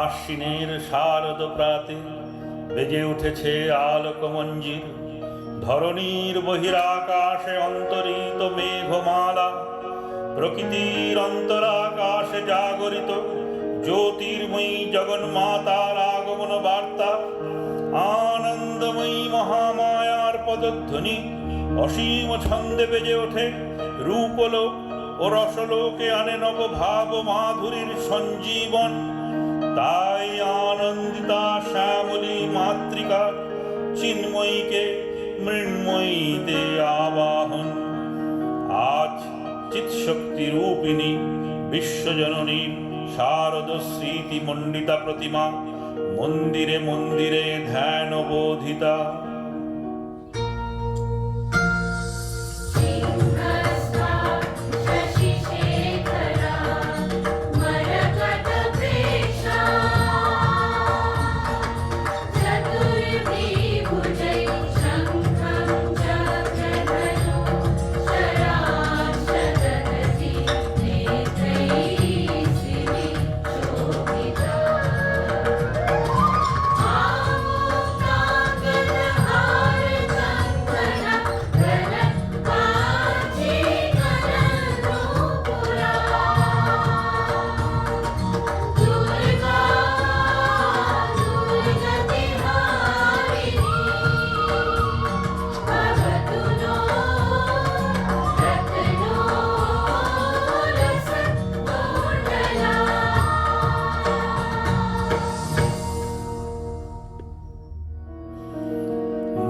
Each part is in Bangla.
আশ্বিনের শারদ প্রাতে বেজে উঠেছে আলোকমঞ্জির। ধরণীর বহিরাকাশে অন্তরিত মেঘমালা, প্রকৃতির অন্তরাকাশে জাগরিত জ্যোতির্ময়ী জগন্মাতার আগমন বার্তা। আনন্দময়ী মহামায়ার পদধ্বনি অসীম ছন্দে বেজে ওঠে। রূপলোক ও রসলোকে আনে নবভাব মাধুরীর সঞ্জীবন। তাই আনন্দিতা শ্যামলী মাতৃকা চিন্ময়ীকে মৃন্ময়ীতে আবাহন। আজ চিৎশক্তি রূপিণী বিশ্বজননীর শারদ স্মৃতি মণ্ডিতা প্রতিমা মন্দিরে মন্দিরে ধ্যান বোধিতা।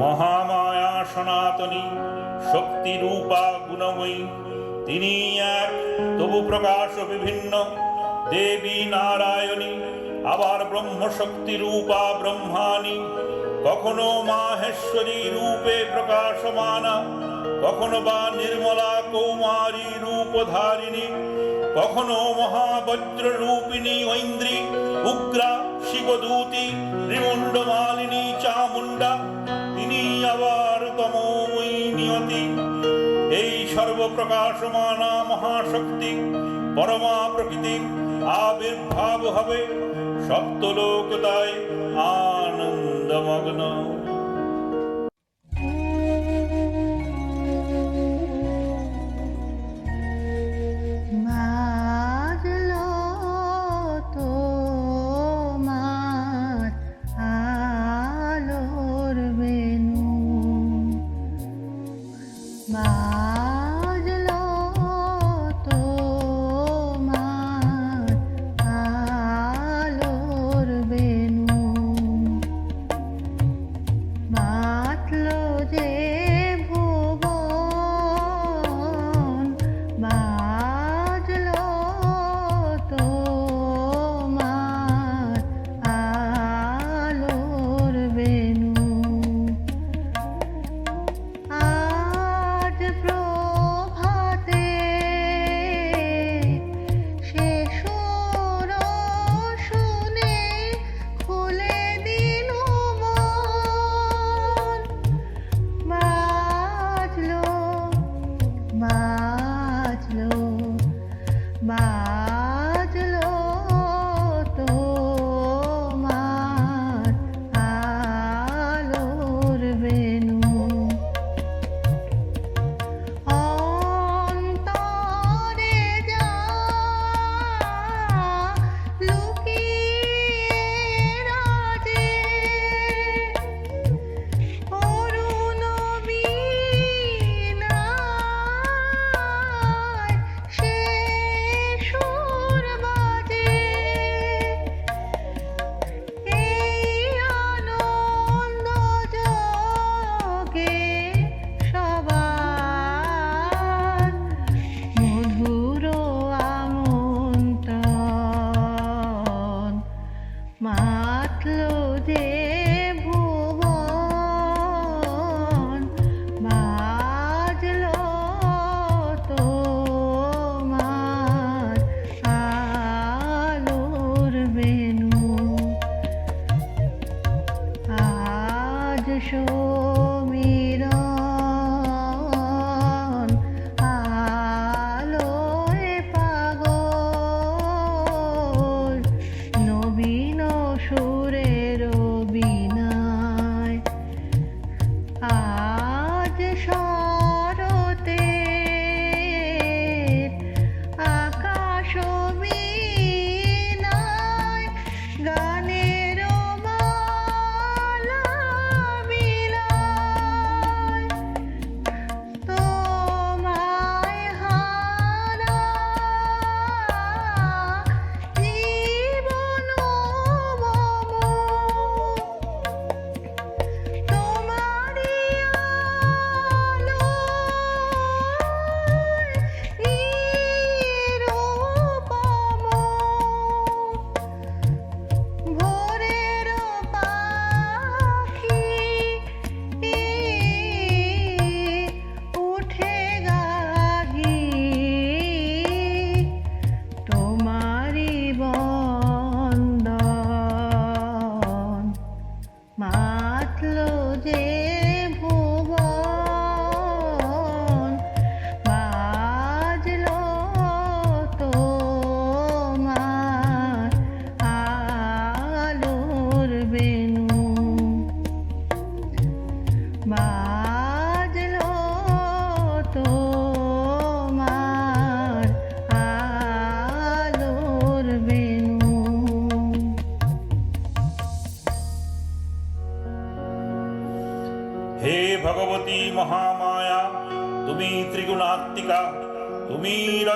মহামায়া সনাতনী শক্তি রূপা গুণময়ী, তিনি এক তবু প্রকাশ বিভিন্ন। দেবী নারায়ণী আবার ব্রহ্মশক্তি রূপা ব্রহ্মাণী, কখনো মাহেশ্বরী রূপে প্রকাশমানা, কখনো বা নির্মলা কৌমারী রূপধারিণী, কখনো মহাবজ্র রূপিণী ঐন্দ্রী, উগ্রা শিবদূতি ত্রিমুণ্ডমালিনী চামুণ্ডা। তিনি আবার তমোময়ী নিয়তি। এই সর্বপ্রকাশমানা মহাশক্তি পরমা প্রকৃতির আবির্ভাব হবে। সপ্তলোক তাই আনন্দমগ্ন।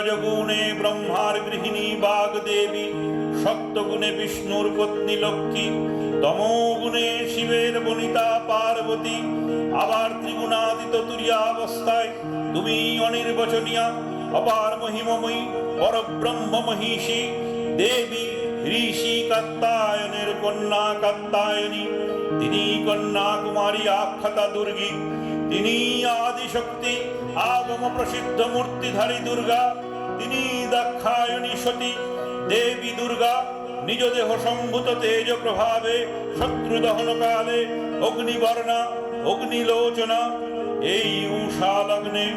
রজগুণে ব্রহ্মার গৃহিণী বাগদেবী, সত্যগুণে বিষ্ণুর পত্নী লক্ষ্মী, তমোগুণে শিবের বনিতা পার্বতী, আবার ত্রিগুণাতীত তুরীয়াবস্থায় তুমি অনির্বচনীয়া অপার মহিমময়ী পরব্রহ্ম মহিষী দেবী ঋষি কাত্যায়নের কন্যা কাত্যায়নী। তিনি কন্যা কুমারী আখ্যাতা দুর্গী, তিনি আদিশক্তি আগম প্রসিদ্ধ মূর্তিধারী দুর্গা, তিনি দাক্ষায়ণী সতী দেবী দুর্গা। নিজ দেহ সম্ভূত তেজ প্রভাবে শত্রু দহন কালে অগ্নিবর্ণা অগ্নিলোচনা। এই উষা লগ্নে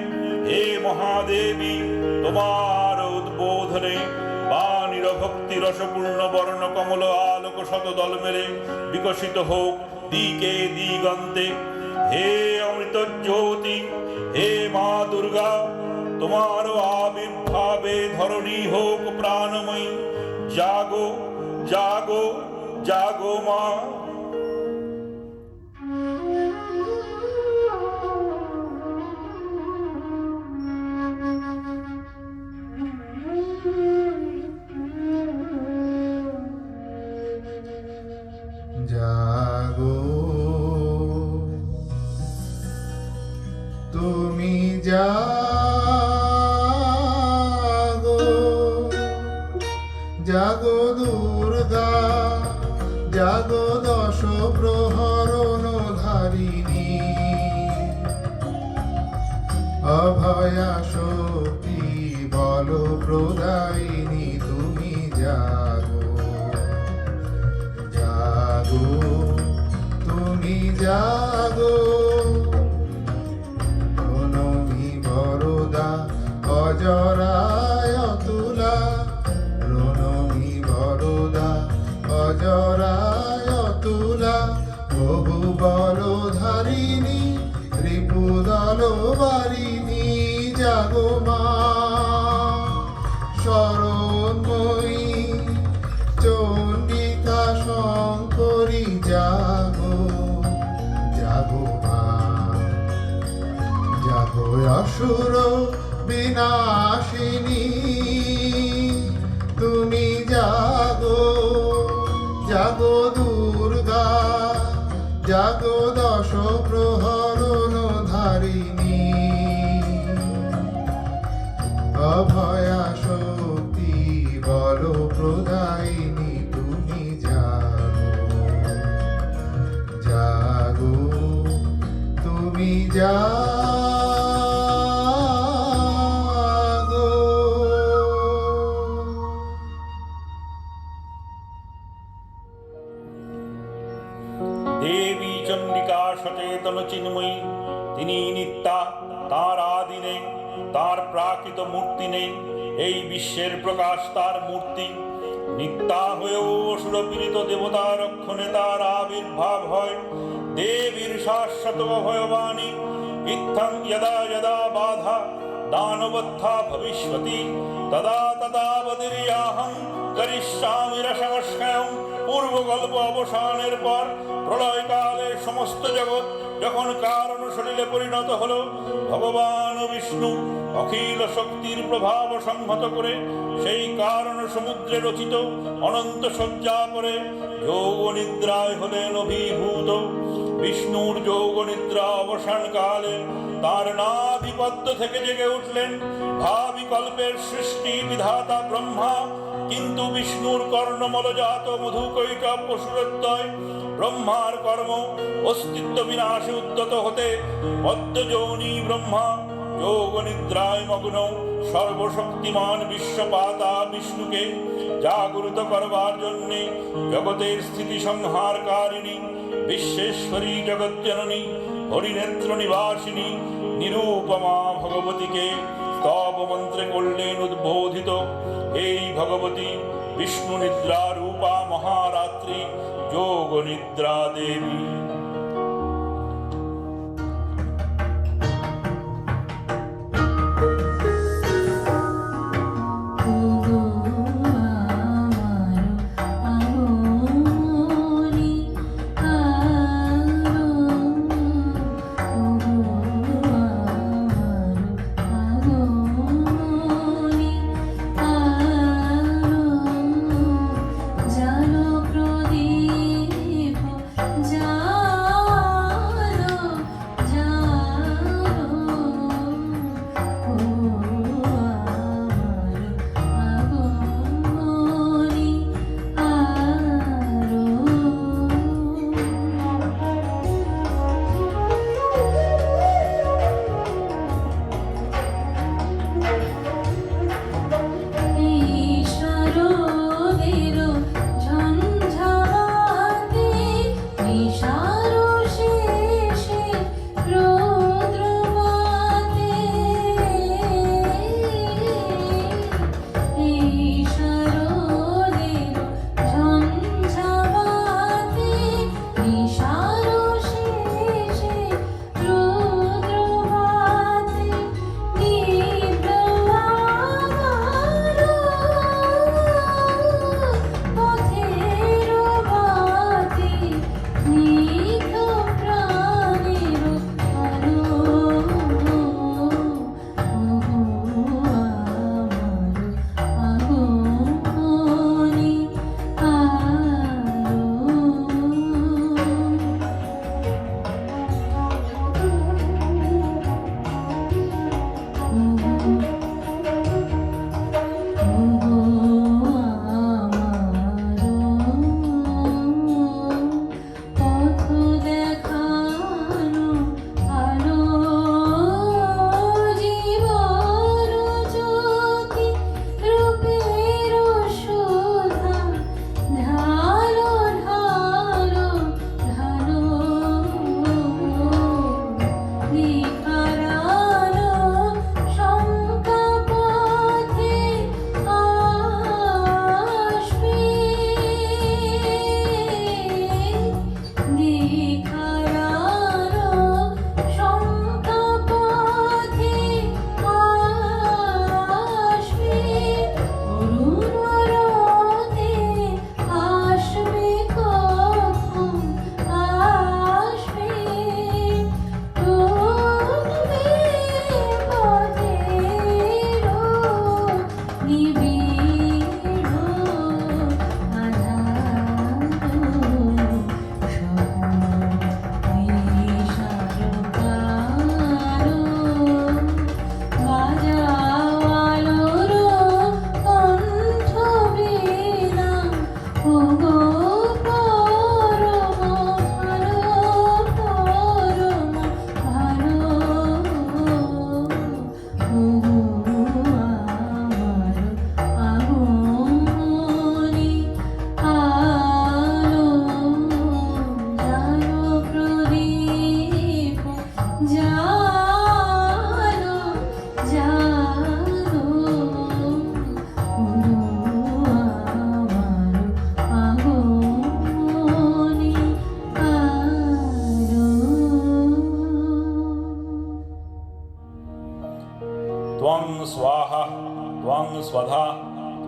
হে মহাদেবী, তোমার উদ্বোধনে বাণীর ভক্তি রসপূর্ণ বর্ণ কমল আলোক শতদল মেলে বিকশিত হোক দিকে দিগন্তে। হে অমৃত জ্যোতি, হে মা দুর্গা, তোমার আবির্ভাবে ধরণী হোক প্রাণময়ী। জাগো জাগো জাগো মা। জাগো তুমি জাগো, জাগো দুর্গা, জাগো দশ প্রহরণ ধারিণী, অভয়া শক্তি বল প্রদায়িনী। তুমি জাগো জাগো তুমি জাগো, প্রণমী বরদা অজরায় তুলা, প্রণমী বরদা অজরায় তুলা। বহু বল ধারিণী রিপুদল বারিণী, জাগো মা শরণময়ী চণ্ডিকা শঙ্করী। জাগো জাগো মা, জাগো অসুর বিনাশিনী। তুমি জাগো জাগো দুর্গা, জাগো দশ প্রহরণ ধারিণী, অভয়া শক্তি বল প্রদায়িনী। তুমি জাগো জাগো তুমি জাগো। দেবী চণ্ডিকা সচেতন চিন্ময়ী, তিনি নিত্যা, তার আদি নেই, তার প্রাকৃত মূর্তি নেই। এই বিশ্বের প্রকাশ তার মূর্তি। নিত্যা হয়েও অসুর পীড়িত দেবতা রক্ষণে তার আবির্ভাব হয়। দেবীর শাশ্বত ভয়বাণী, ইত্থং যদা যদা বাধা দানবত্থা ভবিষ্যতি তদা তদা বদির্যাহং করিষ্যামি রসংস্কারং। পূর্বকল্প অবসানের পর প্রলয়কালে সমস্ত জগৎ যখন কারণ শরীরে পরিণত হল, ভগবান বিষ্ণু অখিল শক্তির প্রভাব সংহত করে সেই কারণ সমুদ্রে রচিত অনন্ত সজ্জা করে যোগ নিদ্রায় হলেন অভিভূত। বিষ্ণুর যোগ নিদ্রা অবসান কালে তার নাভিপদ্ম থেকে জেগে উঠলেন ভাবিকল্পের সৃষ্টি বিধাতা ব্রহ্মা। কিন্তু বিষ্ণুর কর্ণমলজাত মধুকৈটব পশুরদ্বয় ব্রহ্মার কর্ম অস্তিত্ব বিনাশে উদ্যত হতে পদ্মযোনি ব্রহ্মা যোগ নিদ্রায় মগ্ন সর্বশক্তিমান বিশ্বপাতা বিষ্ণুকে জাগরিত করবার জন্যে জগতের স্থিতি সংহারকারিণী বিশ্বেশ্বরী জগজ্জননী হরিনেত্র নিবাসিনী নিরূপমা ভগবতীকে স্তব মন্ত্রে করলেন উদ্বোধিত। এই ভগবতী বিষ্ণু নিদ্রা রূপা মহারাত্রি যোগ নিদ্রা দেবী।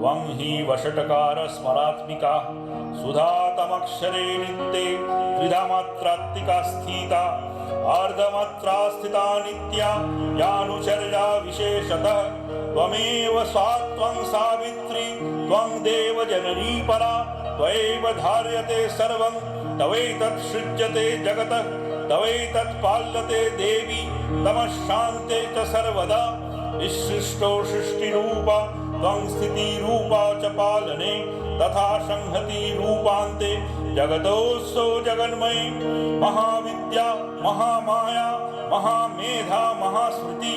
त्वं हि वषट्कार स्मरात्मिका सुधातमक्षरे नित्ये त्रिधा मात्रात्मिका स्थिता अर्धमात्रा स्थिता नित्या यानुचर्या विशेषतः त्वमेव सा त्वं सावित्री त्वं देवजननी परा त्वयैव धार्यते सर्वं तवैतत् सृज्यते जगतः तवैतत् पाल्यते देवी तमः शान्ते च सर्वदा विसृष्टो सृष्टिरूपा त्वं स्थितिरूपा च पालने तथा संहति रूपान्ते जगतोऽसौ जगन्मयी महाविद्या महामाया महामेधा महास्मृति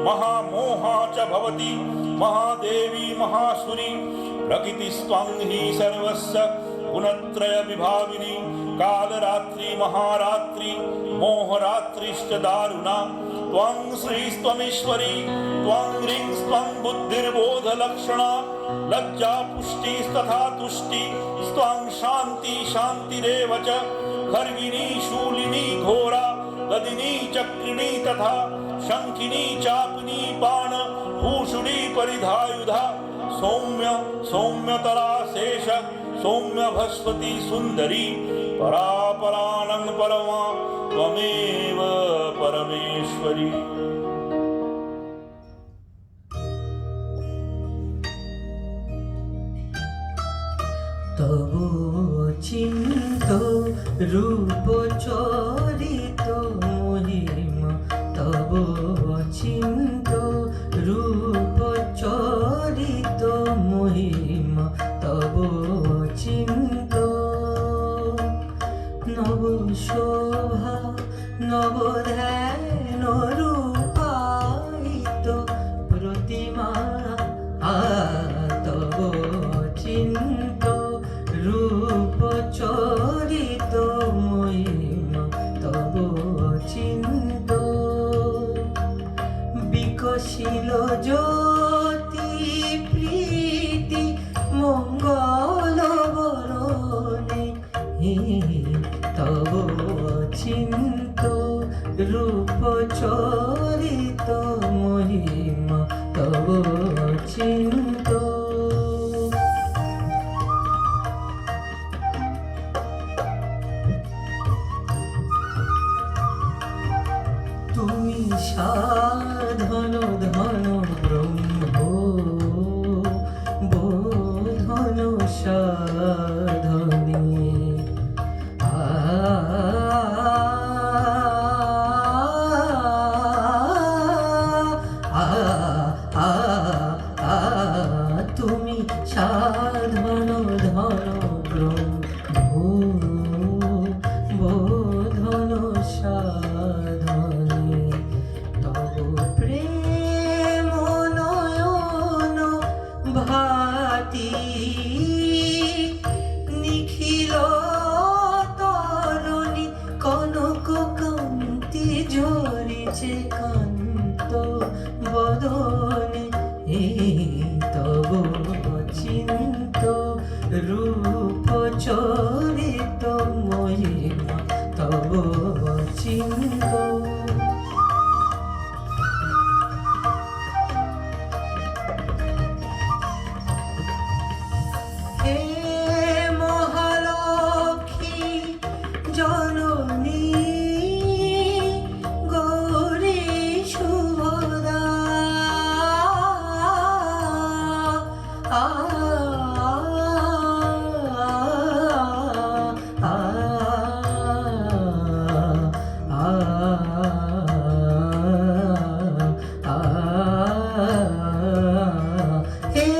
महामोहा च भवति महादेवी महासुरी प्रकृतिस्त्वं हि सर्वस्य गुणत्रय विभाविनी कालरात्रि महारात्रि मोहरात्रिश्च दारुणा त्वं श्रीस्त्वमीश्वरी त्वं ह्रीस्त्वं बुद्धिर्बोधलक्षणा लज्जा पुष्टिस्तथा तुष्टि त्वं शान्ति शान्तिरेव च खर्विनी शूलिनी घोरा गदिनी चक्रिणी तथा शङ्खिनी चापिनी बाण भूषुणी परिधायुधा सौम्य सौम्यतरा शेष सौम्य भस्वती सुंदरी परापरानंद परमा त्वमेव परमेश्वरी। তবু চিন্ত রূপ চরিত মহিমা তবু চিন্ত রূপ চরিত মহিমা তবু চিন্ত নব শোভা নব ধ্যান রূপায়িত প্রতিমা তব চিন্ত রূপ চরিত মহিমা তব চিন্ত বিকশিল জ্যোতি প্রীতি মঙ্গল বরণে তব চিন্ত রূপ চরিত মহিমা তব চিন্ত তুমি সাধন ধন ব্রহ্ম বোধন সাধনে তুমি সাধন ধন ব্রহ্ম বোধন সাধনে তব প্রেম নয়ন ভাতি নিখিল তরণী কনক কান্তি ঝরিছে কান্ত বদনে তব চিন্ত রূপ চরিত মহিমা তব চিন্ত হে মহালক্ষ্মী জননী গৌরী শুভদা হে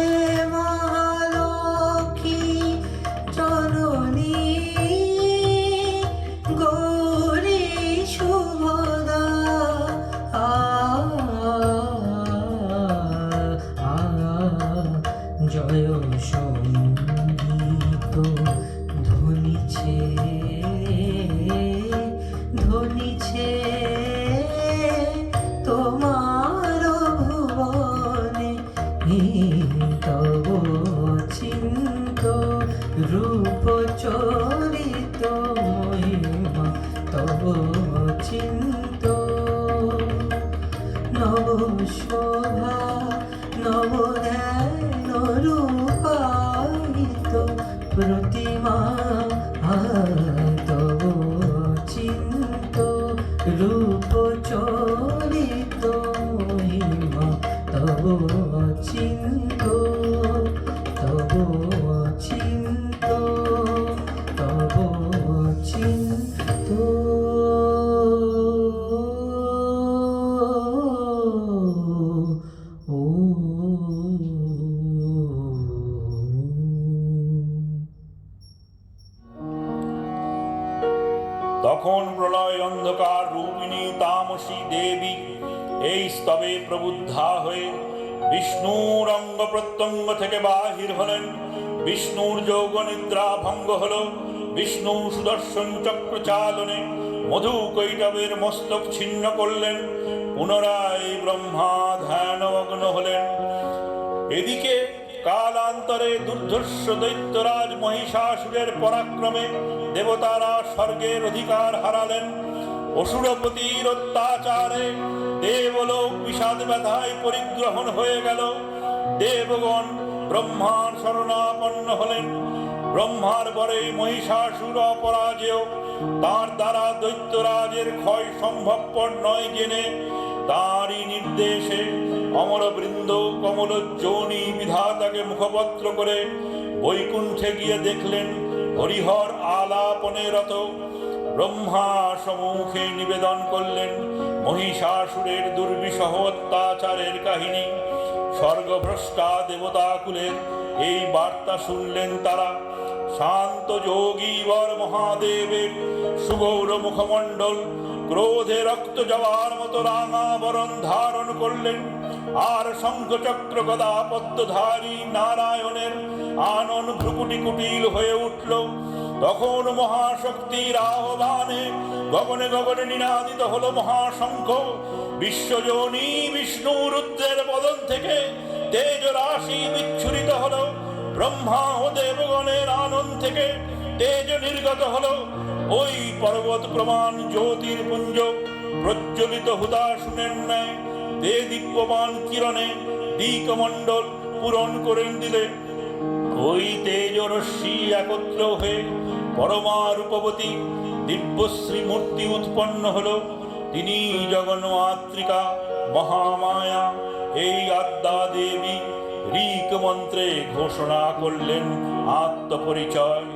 মহালক্ষ্মী জননী গৌরী শুভদা জয় সঙ্গীত ধ্বনিছে ধ্বনিছে তোমার ভুবনে তব চিন্ত রূপ চরিত মহিমা তব চিন্ত নব শোভা নব ধ্যান রূপ প্রতিমা তব চিন্ত রূপ চরিত মহিমা তব চিন্ত তব চিন্ত তব চিন্ত তখন প্রলয় অন্ধকার রূপিণী তামসী দেবী এই স্তবে প্রবুদ্ধা হয়ে বিষ্ণুর অঙ্গ প্রত্যঙ্গ থেকে বাহির হলেন। বিষ্ণুর যোগ নিদ্রা ভঙ্গ হল। বিষ্ণু সুদর্শন চক্র চালনে মধু কৈটবের মস্তক ছিন্ন করলেন। পুনরায় ব্রহ্মা ধ্যানমগ্ন হলেন। এদিকে কালান্তরে দুর্ধর্ষ দৈত্যরাজ মহিষাসুরের পরাক্রমে দেবতারা স্বর্গের অধিকার হারালেন। অসুরপতির অত্যাচারে দেবলোক বিষাদ ব্যথায় পরিগ্রহণ হয়ে গেল। দেবগণ ব্রহ্মার শরণাপন্ন হলেন। ব্রহ্মার পরে মহিষাসুর অপরাজেয়, তার দ্বারা দৈত্যরাজের ক্ষয় সম্ভবপর নয় জেনে তাঁরই নির্দেশে অমরবৃন্দ কমলোজ্জনী বিধাতাকে মুখপত্র করে বৈকুণ্ঠে গিয়ে দেখলেন হরিহর আলাপনে রত। ব্রহ্মা সম্মুখে নিবেদন করলেন মহিষাসুরের দুর্বিষহ অত্যাচারের কাহিনী। স্বর্গভ্রষ্টা দেবতাকুলের এই বার্তা শুনলেন তারা। শান্ত যোগী বর মহাদেবের সুগৌর মুখমণ্ডল ক্রোধে রক্ত যাওয়ার মতো রাঙাবরণ ধারণ করলেন। আর শঙ্খচক্র গদা পদ্মধারী নারায়ণের আনন ভ্রুকুটি কুটিল হয়ে উঠল। তখন মহাশক্তির আহ্বানে গগনে গগনে নিনাদিত হল মহাশঙ্খ। বিশ্বজনী বিষ্ণু রুদ্রের বদন থেকে তেজ রাশি বিচ্ছুরিত হল। ব্রহ্মা ও দেবগণের আনন্দ থেকে তেজ নির্গত হল। ওই পর্বত প্রমাণ জ্যোতির্পুঞ্জ প্রজ্বলিত হুতাশনের ন্যায় দেদীপ্যমান কিরণে দিকমণ্ডল পূরণ করে দিলে। ওই তেজরশ্মি একত্র হয়ে পরমা রূপবতী দিব্যশ্রী মূর্তি উৎপন্ন হল। তিনি জগন্মাতৃকা মহামায়া। এই আদ্যা দেবী ঋক মন্ত্রে ঘোষণা করলেন আত্মপরিচয়।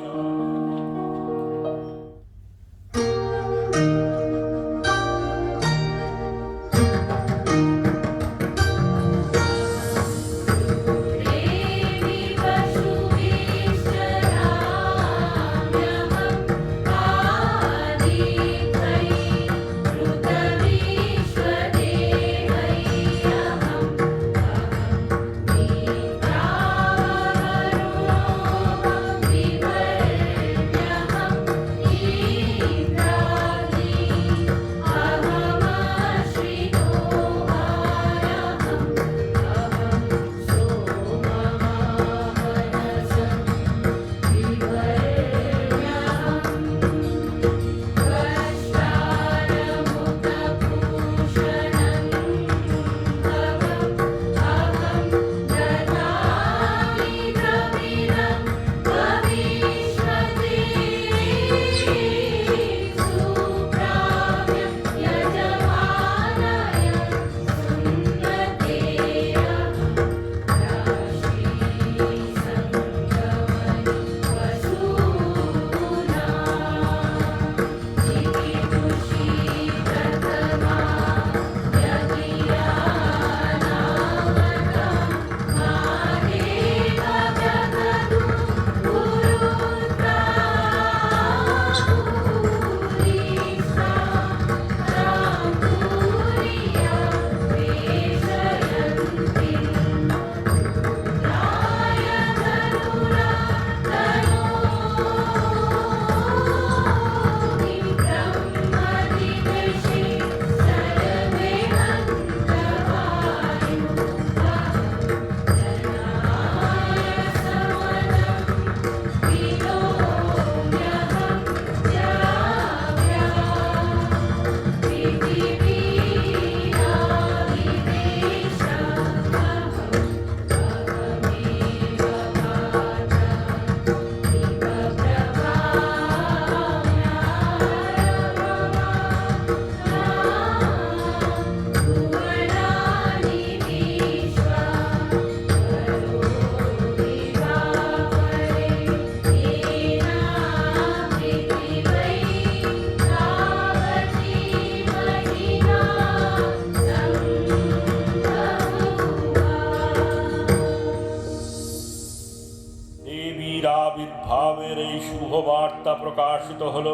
দেবীর আবির্ভাবের এই শুভ বার্তা প্রকাশিত হল।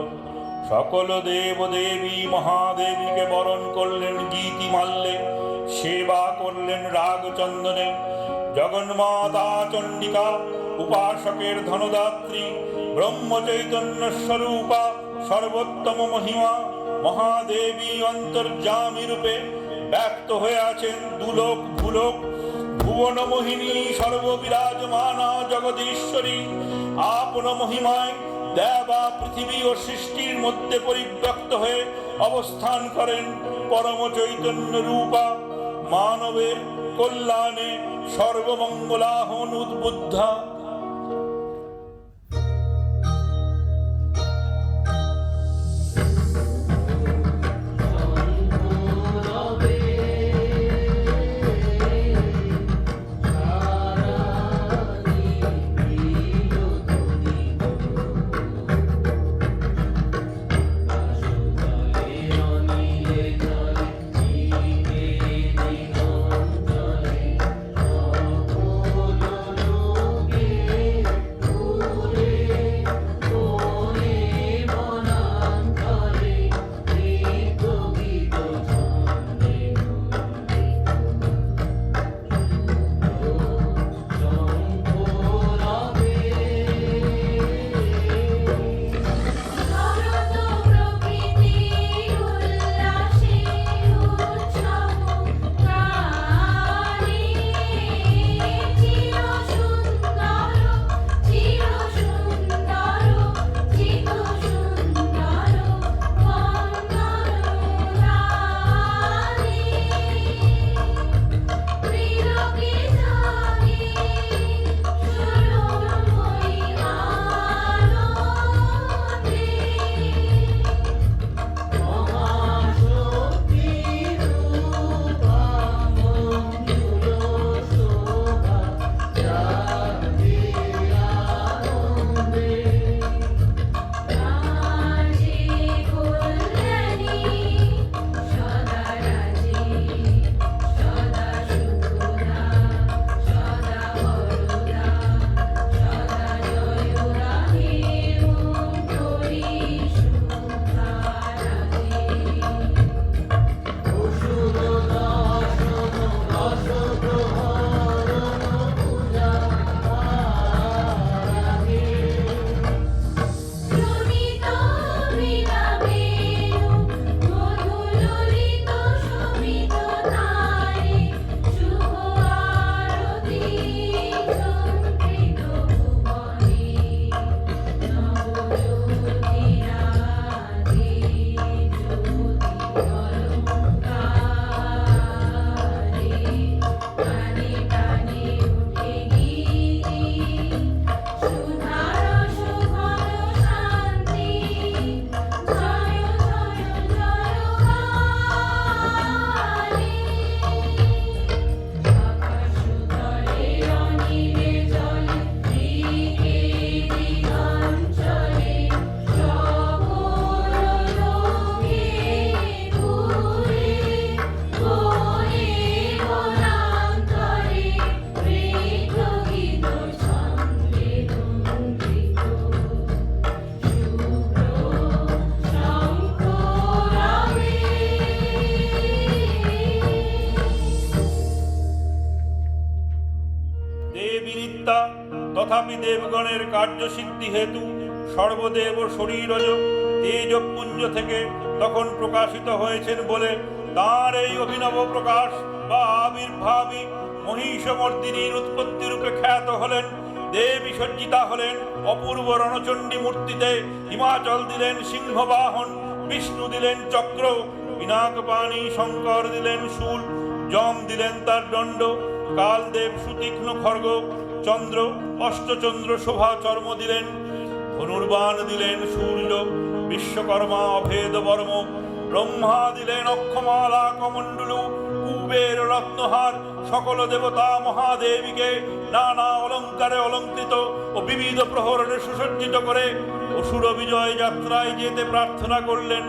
সকল দেব দেবী মহাদেবীকে বরণ করলেন গীতিমাল্যে, সেবা করলেন রাগচন্দনে। জগন্মাতা চণ্ডিকা উপাসকের ধনদাত্রী, ব্রহ্মচৈতন্য স্বরূপা সর্বোত্তম মহিমা মহাদেবী অন্তর্যামী রূপে ব্যক্ত হয়ে আছেন দুলোক ভূলোক। ভুবন মোহিনী সর্ববিরাজমানা জগদীশ্বরী আপন মহিমায় দেবা পৃথিবী ও সৃষ্টির মধ্যে পরিব্যক্ত হয়ে অবস্থান করেন। পরম চৈতন্য রূপা মানবের কল্যাণে সর্বমঙ্গলাহন উদ্বুদ্ধা। তথাপি দেবগণের কার্যসিদ্ধি হেতু সর্বদেব শরীরজ তেজপুঞ্জ থেকে তখন প্রকাশিত হয়েছেন বলে তাঁর এই অভিনব প্রকাশ বা আবির্ভাবই মহিষমর্দিনীর উৎপত্তি রূপে খ্যাত হলেন। দেবী সজ্জিতা হলেন অপূর্ব রণচণ্ডী মূর্তিতে, হিমাচল দিলেন সিংহবাহন, বিষ্ণু দিলেন চক্র, পিনাকপাণি শঙ্কর দিলেন শূল, যম দিলেন তার দণ্ড, কালদেব সুতীক্ষ্ণ খড়গ, চন্দ্র অষ্টচন্দ্র শোভা চর্ম দিলেন, ধনুর্বাণ দিলেন সূর্য, বিশ্বকর্মা অভেদ বর্ম, ব্রহ্মা দিলেন অক্ষমালা কমণ্ডলু, কুবের রত্নহার, সকল দেবতা মহাদেবীকে নানা অলঙ্কারে অলঙ্কৃত ও বিবিধ প্রহরণে সুসজ্জিত করে অসুর বিজয় যাত্রায় যেতে প্রার্থনা করলেন।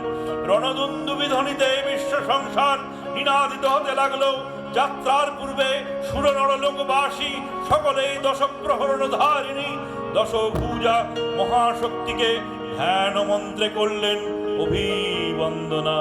রণদুন্দুবি ধ্বনিতে বিশ্ব সংসার নিনাদিত হতে লাগলো। যাত্রার পূর্বে সুরনর লোকবাসী সকলেই দশপ্রহরণ ধারিণী দশভুজা মহাশক্তিকে ধ্যান মন্ত্রে করলেন অভিবন্দনা।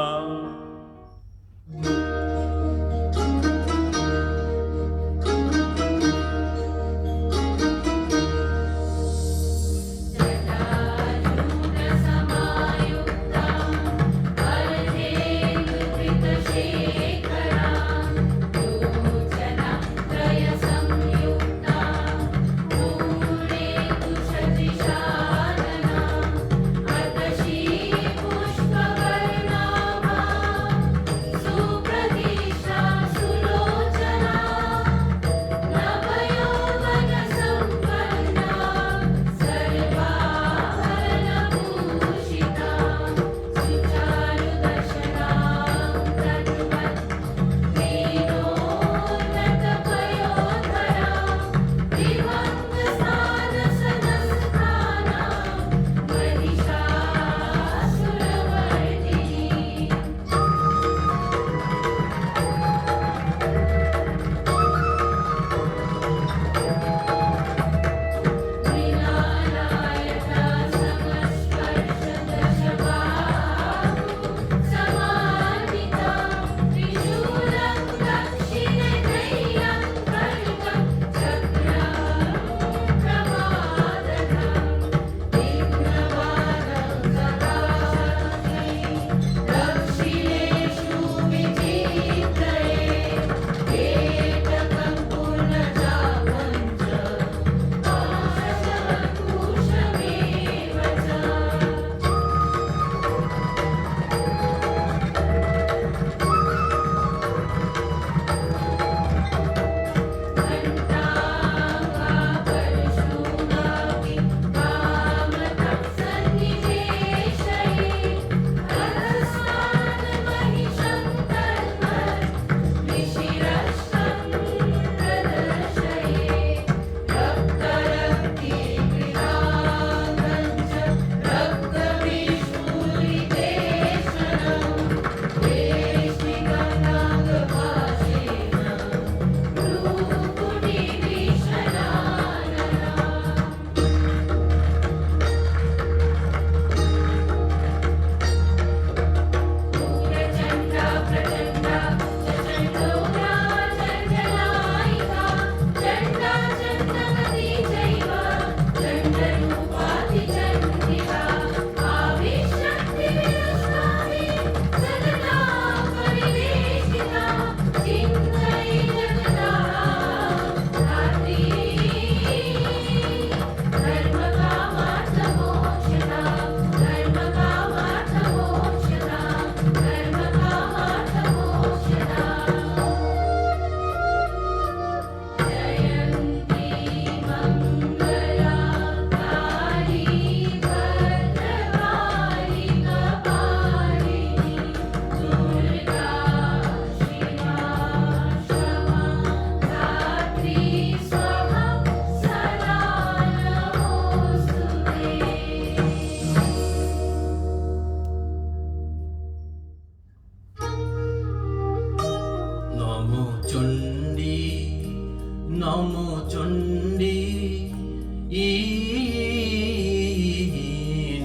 নমো চণ্ডী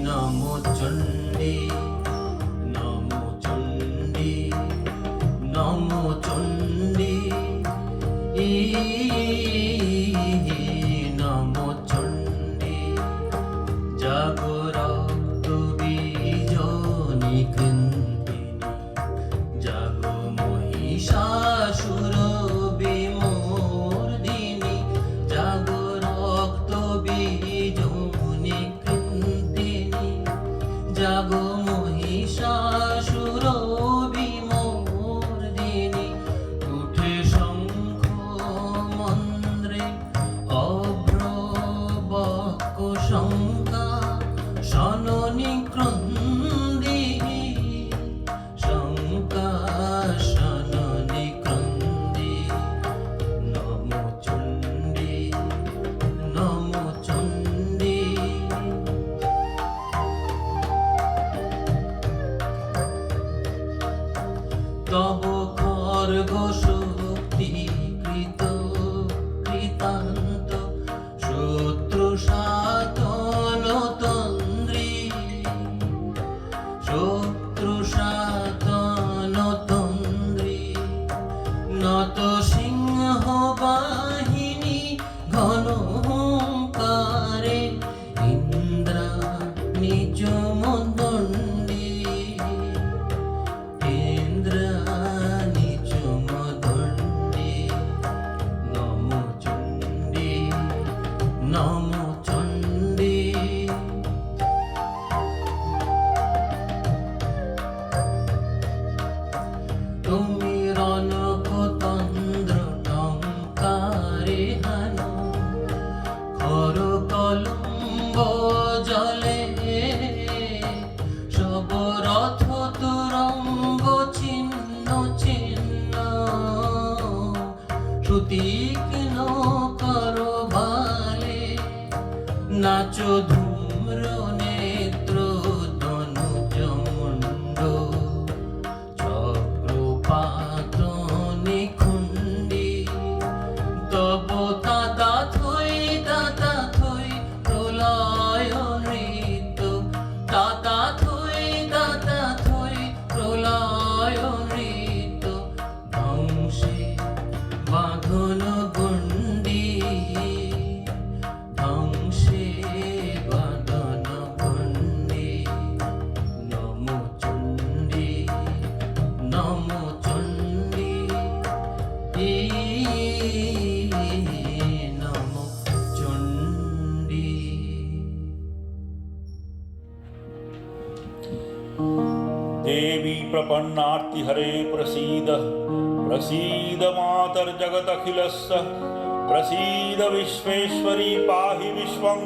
নমো চণ্ডী নমো চণ্ডী নমো চণ্ডী নমো চণ্ডী জাগরত বীজনী কৃন্তিনী জাগো মহিষাসুর বিমূর্ধিনী জাগো রক্ত বীজনী কৃন্তিনী জাগো মহিষাসুর বিমূর্ধিনী উঠে শঙ্খ মন্দ্রে অভ্র বক্ষ শঙ্কা শননি ক্রন্দিনী শঙ্কা শননি ক্রন্দি নমো চণ্ডী নমো চণ্ডী তব খর্গ শক্তি কলম্ব জলে সব রথ তুরঙ্গ ছিন্ন ছিন্ন সুতীক্ষ্ণ করো ভালে নাচো ধূম্র নেত্র তনুজমুণ্ড চক্রপাত নিখুণ্ডী তব তাতা থই প্রলয় নৃত্য তাতা থই প্রলয় নৃত্য ধ্বংসে বাঁধন গণ্ডি ধ্বংসে বাঁধন গণ্ডি নম চণ্ডী নম চণ্ডী নম চণ্ডী। देवी प्रपन्नार्ति हरे प्रसीद प्रसीद मातर्जगदखिलस्य प्रसीद विश्वेश्वरी पाहि विश्वं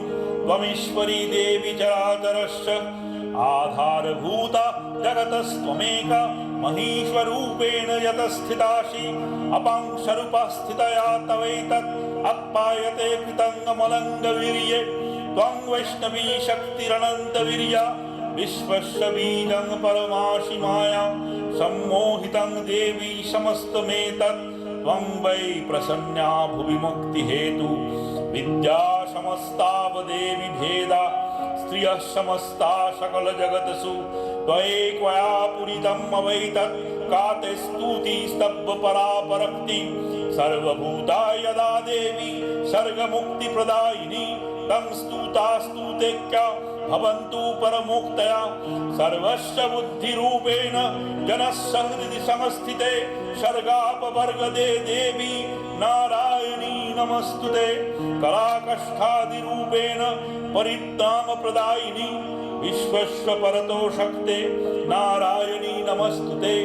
त्वमीश्वरी देवी चराचरस्य आधारभूता जगतस्त्वमेका महीश्वरूपेण यतस्थितासि अपांशरूपस्थितया तवैतत् अप्पायते कृतङ्गमलङ्गवीर्ये त्वं वैष्णवी शक्तिरनन्तवीर्या विश्वस्य बीजं परमासि माया सम्मोहितं देवी समस्तमेतत् त्वं वै प्रसन्ना भुवि मुक्तिहेतु विद्या समस्तावदेवी भेदा स्त्रियः समस्ता सकलजगत्सु त्वयैकया पूरितम् अवैतत् का ते स्तुतिस्तब्धपरा परक्ति सर्वभूता यदा देवी सर्गमुक्तिप्रदायिनी तं स्तुता स्तुतेक्या भवन्तु परमोक्तया सर्वस्य बुद्धिरूपेण जनस्य हृदि संस्थिते सर्गापवर्गदे देवी नारायणी नमस्तुते कलाकष्ठादिरूपेण परित्राणप्रदायिनी विश्वस्य परतो शक्ते नारायणी नमस्तुते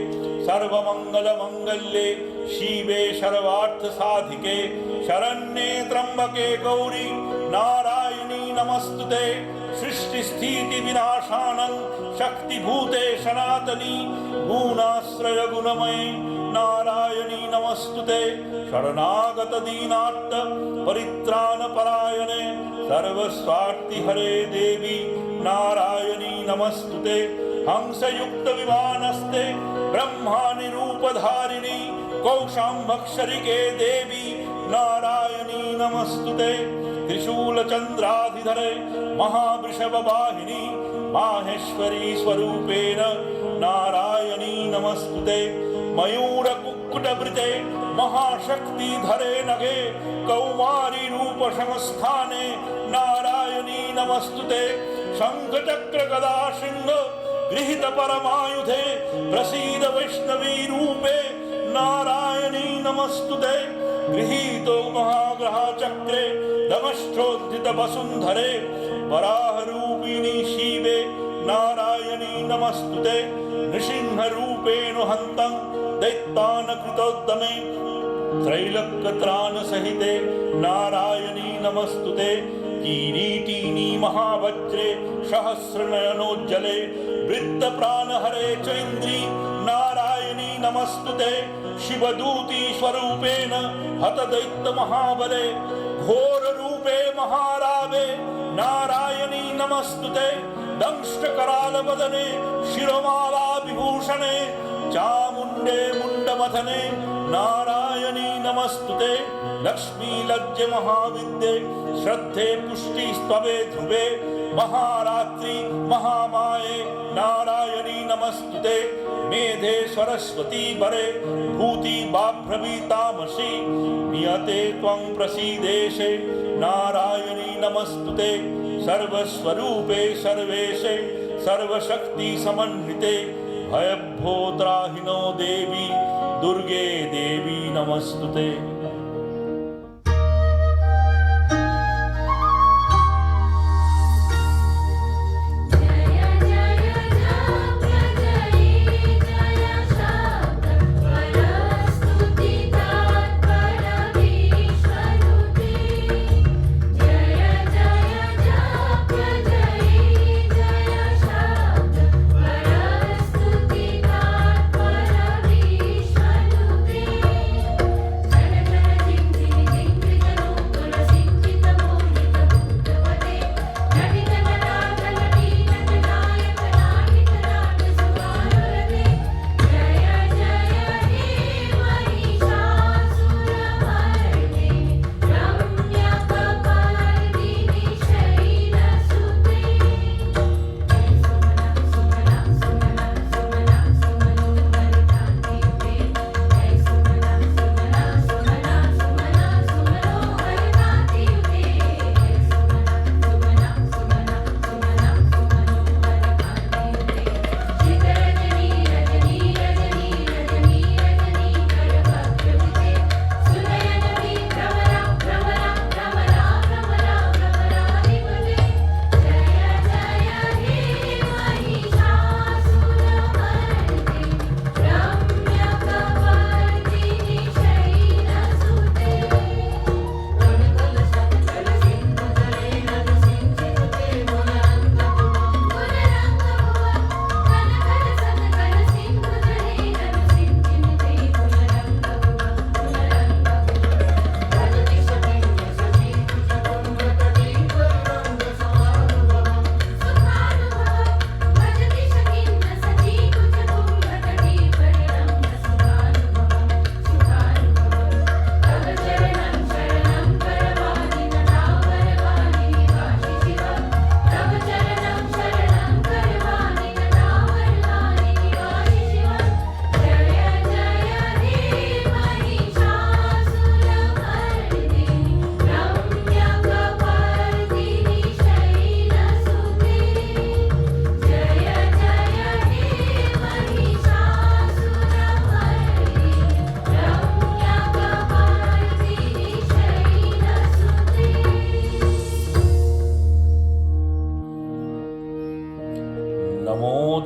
सर्वमङ्गलमङ्गल्ये शिवे सर्वार्थसाधिके शरण्ये त्र्यम्बके गौरी नारायणी नमस्तुते सृष्टिस्थितिविनाशानं शक्तिभूते सनातनी गुणाश्रय गुणमयी नारायणी नमस्तुते शरणागतदीनार्त परित्राणपरायणे सर्वस्वार्ति हरे देवी नारायणी नमस्तुते हंसयुक्तविमानस्ते ब्रह्मानिरूपधारिणी कौशाम्भक्षरिके देवी नारायणी नमस्तुते त्रिशूलचन्द्राधिधरे महावृषभवाहिनी माहेश्वरी स्वरूपेण नारायणी नमस्तुते मयूरकुक्कुटवृते महाशक्तिधरे नगे कौमारी रूपसंस्थाने नारायणी नमस्तुते शङ्खचक्रगदा सिंह गृहीत परमायुधे प्रसीद वैष्णवी रूपे नारायणी नमस्तुते गृहीतो महाग्रह चक्रे दमष्ट्रोद्धित वसुन्धरे वराहरूपिणी शिवे नारायणी नमस्तुते नृसिंहरूपेण हन्तं दैत्यानकृतोद्यमे त्रैलोक्यत्राणसहिते नारायणी नमस्तुते किरीटिनी महावज्रे सहस्रनयनोज्जले वृत्तप्राणहरे चैन्द्री नारायणी नमस्तुते शिवदूती स्वरूपेण हतदैत्यमहाबले घोररूपे महारावे नारायणी नमस्तुते दंष्टकरालवदने शिरोमाला विभूषणे चामुण्डे मुण्डमथने नारायणी नमस्तुते लक्ष्मी लज्जे महाविद्ये श्रद्धे पुष्टिस्तवे ध्रुवे महारात्रि महामाये नारायणी नमस्तुते मेधे सरस्वती वरे भूति बाभ्रवीतामसि नियते त्वं प्रसीदेशे नारायणी नमस्तुते सर्वस्वरूपे सर्वेशे सर्वशक्ति समन्विते भयभोत्राहिनो देवी दुर्गे देवी नमस्तुते। जय जय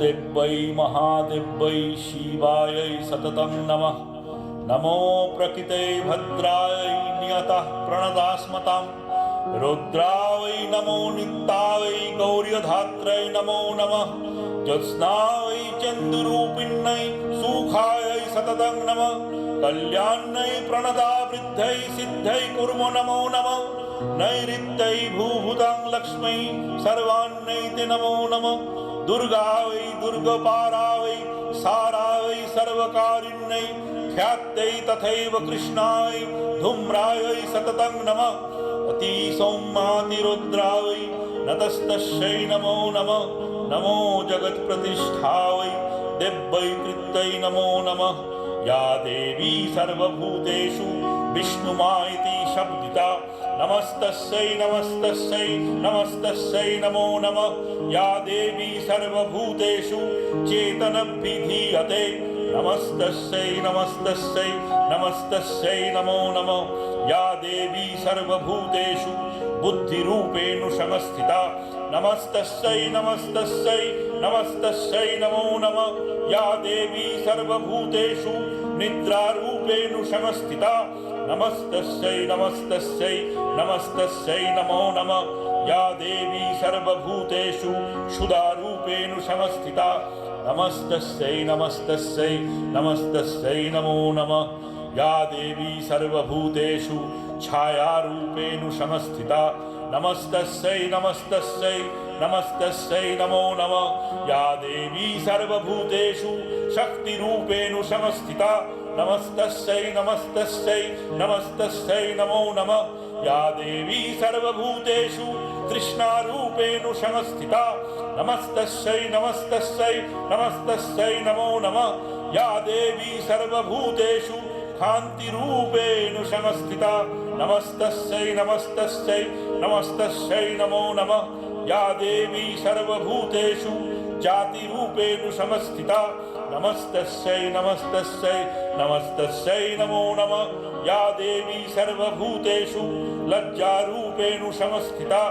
देव्यै महादेव्यै शिवायै सततं नमः। नमो प्रकृते भद्रायै नियतः प्रणदास्मतां। रुद्रायै नमो नित्यायै गौर्यधात्रै नमो नमः। ज्योत्स्नायै चन्दुरूपिण्यै सुखायै सततं नमः। कल्याण्यै प्रणदा वृद्ध्यै सिद्ध्यै कुर्मो नमो नमः। नैऋत्यै भूभुतां लक्ष्मै सर्वाण्यै ते नमो नमः। दुर्गा वै दुर्गपारा वै सारा वै सर्वकारिण्यै ख्यात्यै तथैव कृष्णाय धूम्रायै सततं नमः। अतिसौम्यातिरुद्रा वै नतस्तस्यै नमो नमः। नमो जगत्प्रतिष्ठा वै देव्यै कृत्यै नमो नमः। या देवी सर्वभूतेषु विष्णुमा इति शब्दिता नमस्तस्यै नमस्तस्यै नमस्तस्यै नमो नमः। या देवी सर्वभूतेषु चेतनभिधीयते नमस्तस्यै नमस्तस्यै नमस्तस्यै नमो नमः। या देवी सर्वभूतेषु बुद्धिरूपेण संस्थिता नमस्तस्यै नमस्तस्यै नमस्तस्यै नमो नमः। या देवी सर्वभूतेषु निद्रारूपेण संस्थिता नमस्तस्यै नमस्तस्यै नमस्तस्यै नमो नमः। या देवी सर्वभूतेषु क्षुधारूपेण संस्थिता नमस्तस्यै नमस्तस्यै नमस्तस्यै नमो नमः। या देवी सर्वभूतेषु छायारूपेण संस्थिता नमस्तस्यै नमस्तस्यै नमस्तस्यै नमो नमः। या देवी सर्वभूतेषु शक्तिरूपेण संस्थिता नमस्तस्यै नमस्तस्यै नमस्तस्यै नमो नमः। या देवी सर्वभूतेषु कृष्णारूपेण संस्थिता नमस्तस्यै नमस्तस्यै नमस्तस्यै नमो नमः। या देवी सर्वभूतेषु कान्तिरूपेण संस्थिता नमस्तस्यै नमस्तस्यै नमस्तस्यै नमो नमः। या देवी सर्वभूतेषु जातिरूपेण संस्थिता नमस्तस्यै नमस्तस्यै नमस्तस्यै नमो नमः। या देवी सर्वभूतेषु लज्जारूपेण संस्थिता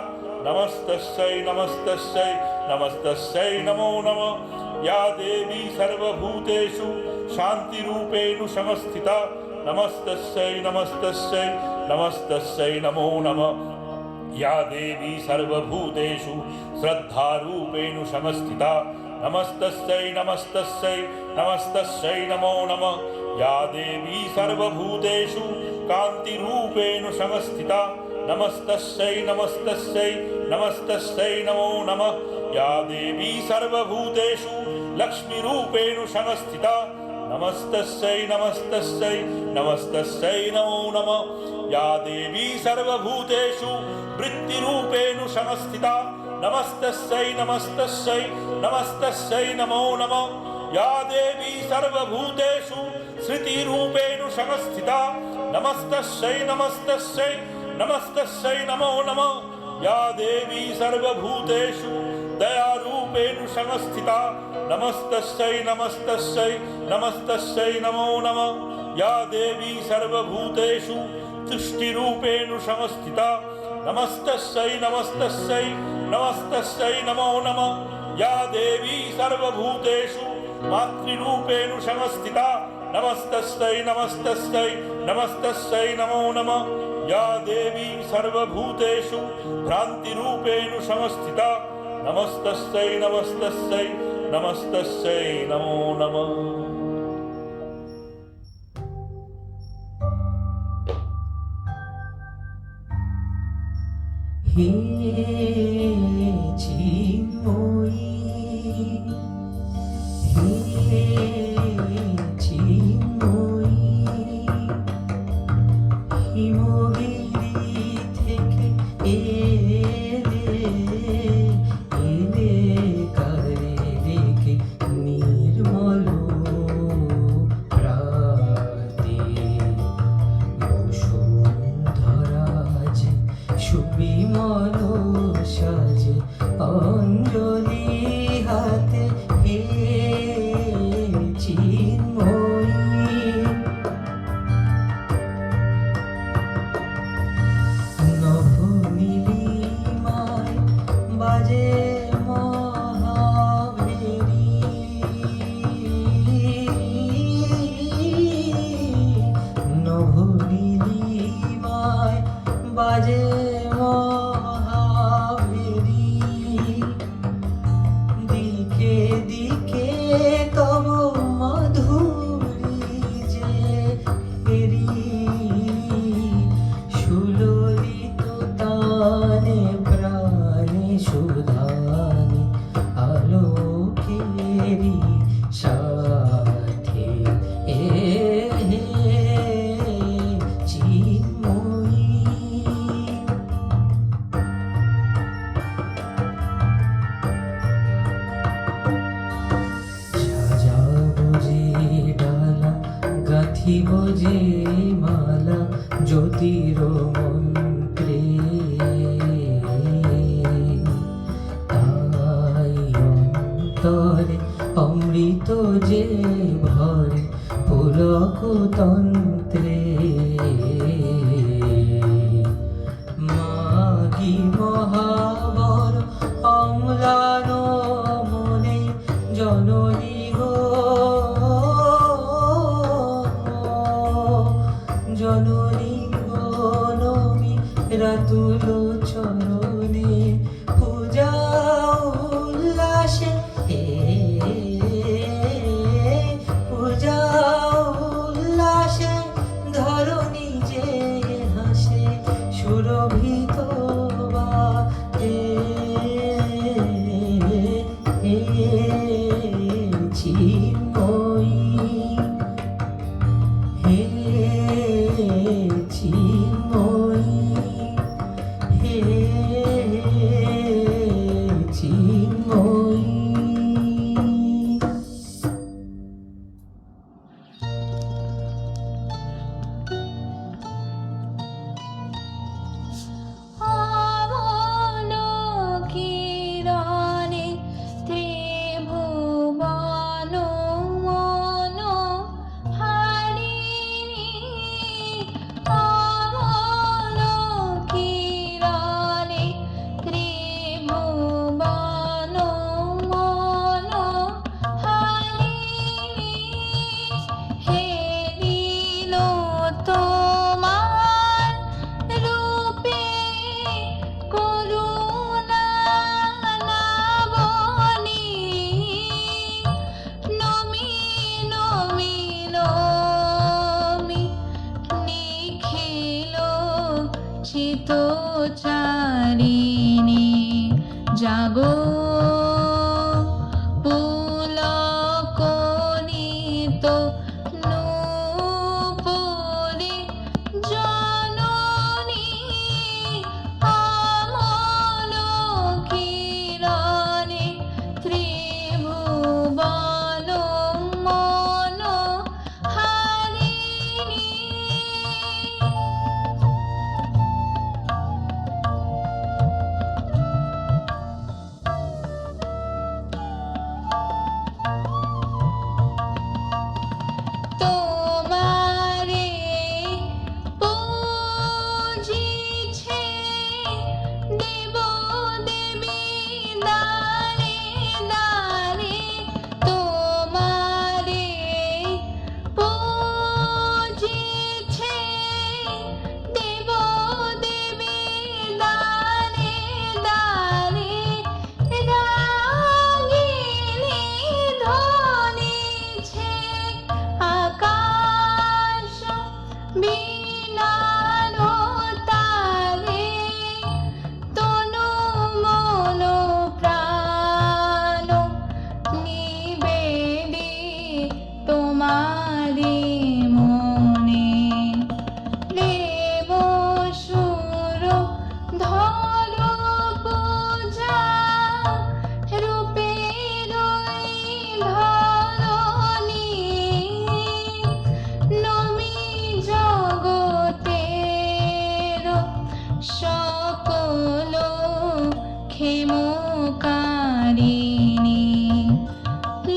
नमस्तस्यै नमस्तस्यै नमस्तस्यै नमो नमः। या देवी सर्वभूतेषु शान्तिरूपेण संस्थिता नमस्तस्यै नमस्तस्यै नमस्तस्यै नमो नमः। या देवी सर्वभूतेषु श्रद्धारूपेण संस्थिता नमस्तस्यै नमस्तस्यै नमस्तस्यै नमो नमः। या देवी सर्वभूतेषु कान्तिरूपेण संस्थिता नमस्तस्यै नमस्तस्यै नमस्तस्यै नमो नमः। या देवी सर्वभूतेषु लक्ष्मीरूपेण संस्थिता नमस्तस्यै नमस्तस्यै नमस्तस्यै नमो नमः। या देवी सर्वभूतेषु वृत्तिरूपेण संस्थिता नमस्तस्यै नमस्तस्यै नमस्तस्यै नमो नमः। या देवी सर्वभूतेषु श्रुतिरूपेण संस्थिता नमस्तस्यै नमस्तस्यै नमस्तस्यै नमो नमः। या देवी सर्वभूतेषु दयारूपेण संस्थिता नमस्तस्यै नमस्तस्यै नमस्तस्यै नमो नमः। या देवी सर्वभूतेषु तुष्टिरूपेण संस्थिता नमस्तस्यै नमस्तस्यै नमस्तस्यै नमो नमः। या देवी सर्वभूतेषु मातृरूपेण संस्थिता नमस्तस्यै नमस्तस्यै नमस्तस्यै नमो नमः। या देवी सर्वभूतेषु भ्रान्तिरूपेण संस्थिता नमस्तस्यै नमस्तस्यै नमस्तस्यै नमो नमः। हे चिन्मयी हे চিন্ময়ী হিমগিরি থেকে এলে কারে রেখে নির্মল প্রাতে বসুন্ধরাজ সুবিমল সাজে অঞ্জলি হাতে হে চিন্ময়ী নভনীলিমায় বাজে মহাভেরী সুধানে আলোকেরি সাথে চিন্ময়ী সাজাবো যে ডালা গাঁথিব যে মালা জ্যোতির মন্ত্রে তাই অন্তরে অমৃত যে ভরে পুলক তন্ত্রে মাগি মহাবর অম্লান মনে জননী গো জননী গো নমি রাতুল চরণে পূজা উল্লাসে পূজা উল্লাসে ধরণী যে হাসে সুরভিত বা চিন্ময়ী হে চিন্ময়ী হে চিন্ময়ী অবলোকিরণে ত্রিভুবন মন হারিণী অবলোকিরণে ত্রিভুবন মন হারিণী হে নীল তোমার রূপে করুণা নাবনী নমি নমি নমি নিখিল চিতচারিণী জাগো পুলকনিত নূপুরে জননী অমলোকিরণে ত্রিভুবন মন হারিণী তোমারে পূজিছে দেব দেবী দারে দারে তোমারে পূজিছে দেব দেবী দারে দারে রাগিনী ধ্বনিছে আকাশ বীণার তারে তনু মন প্রাণ নিবেদি তোমারি মনে প্রেম সুর ধর পূজা রূপে রই ধরণী নমি জগতের সকল ক্ষেমকারিণী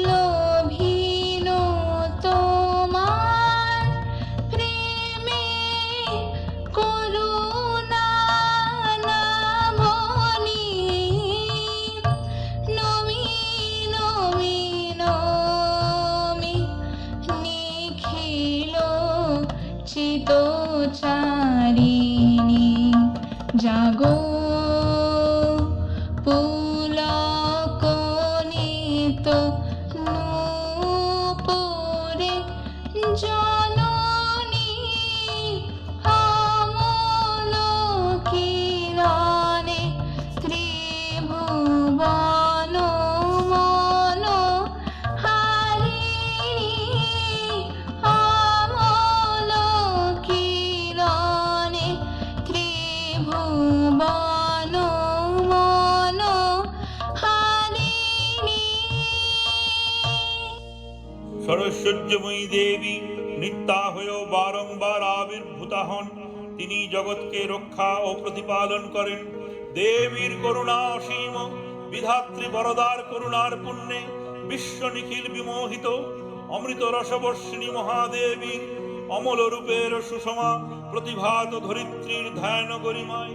লোভিল তোমার প্রেমে করুণা নাবনী নমি নমি নমি নিখিল চিতচারিণী জাগো পুলকনিত নূপুরে জননী অমলোকিরণে ত্রিভুবন সরস্বর্যময়ী দেবী নিত্যা হয়েও বারংবার আবির্ভূতা হন। তিনি জগৎকে রক্ষা ও প্রতিপালন করেন। দেবীর করুণা অসীম, বিধাত্রী বরদার করুণার পুণ্যে বিশ্ব নিখিল বিমোহিত। অমৃত রসবর্ষিণী মহাদেবীর অমল রূপের সুষমা প্রতিভাত ধরিত্রীর ধ্যান গরিমায়।